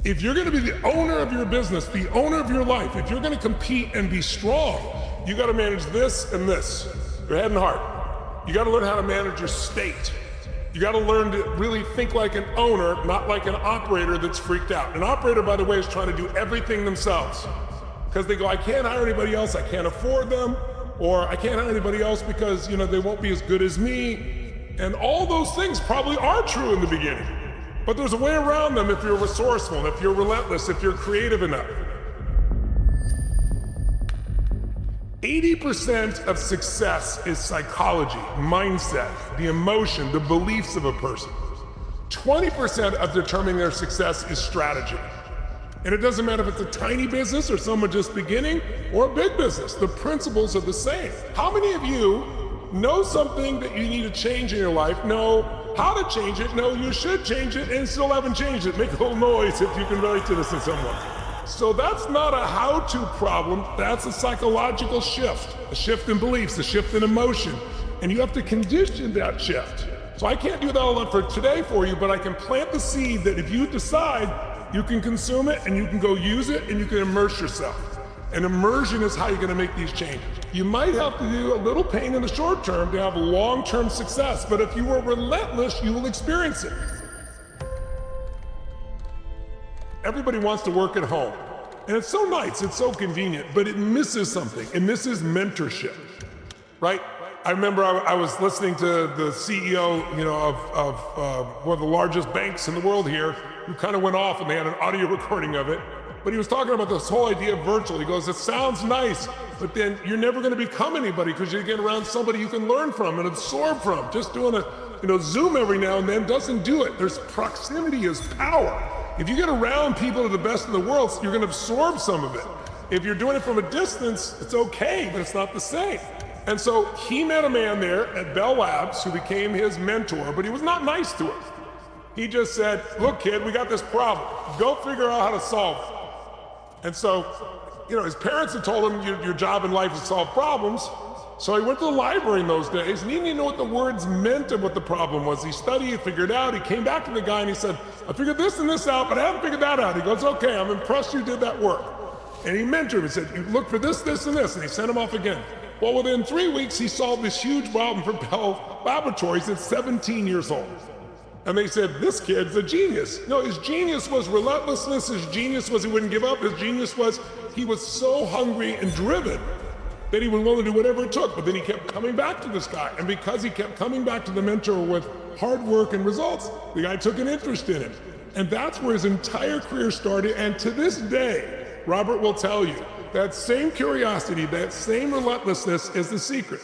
If you're gonna be the owner of your business, the owner of your life, if you're gonna compete and be strong, you gotta manage this and this, your head and heart. You gotta learn how to manage your state. You gotta learn to really think like an owner, not like an operator that's freaked out. An operator, by the way, is trying to do everything themselves. Because they go, I can't hire anybody else, I can't afford them, or I can't hire anybody else because they won't be as good as me. And all those things probably are true in the beginning. But there's a way around them if you're resourceful, if you're relentless, if you're creative enough. 80% of success is psychology, mindset, the emotion, the beliefs of a person. 20% of determining their success is strategy. And it doesn't matter if it's a tiny business or someone just beginning or a big business, the principles are the same. How many of you know something that you need to change in your life, know how to change it, know you should change it, and still haven't changed it? Make a little noise if you can relate to this in some way. So that's not a how-to problem, that's a psychological shift, a shift in beliefs, a shift in emotion, and you have to condition that shift. So I can't do that all for today for you, but I can plant the seed that if you decide, you can consume it and you can go use it and you can immerse yourself. And immersion is how you're gonna make these changes. You might have to do a little pain in the short term to have long-term success, but if you are relentless, you will experience it. Everybody wants to work at home. And it's so nice, it's so convenient, but it misses something. It misses mentorship, right? I remember I was listening to the CEO of one of the largest banks in the world here, who kind of went off and they had an audio recording of it. But he was talking about this whole idea of virtual. He goes, it sounds nice, but then you're never gonna become anybody because you're getting around somebody you can learn from and absorb from. Just doing a Zoom every now and then doesn't do it. There's proximity is power. If you get around people that are the best in the world, you're gonna absorb some of it. If you're doing it from a distance, it's okay, but it's not the same. And so he met a man there at Bell Labs who became his mentor, but he was not nice to him. He just said, look kid, we got this problem. Go figure out how to solve it. And so, his parents had told him your job in life is to solve problems. So he went to the library in those days and he didn't even know what the words meant and what the problem was. He studied, figured it out, he came back to the guy and he said, I figured this and this out, but I haven't figured that out. He goes, okay, I'm impressed you did that work. And he mentored him, he said, you look for this, this, and this, and he sent him off again. Well, within 3 weeks, he solved this huge problem for Bell Laboratories at 17 years old. And they said, this kid's a genius. No, his genius was relentlessness, his genius was he wouldn't give up, his genius was he was so hungry and driven that he was willing to do whatever it took. But then he kept coming back to this guy. And because he kept coming back to the mentor with hard work and results, the guy took an interest in him. And that's where his entire career started. And to this day, Robert will tell you, that same curiosity, that same relentlessness is the secret.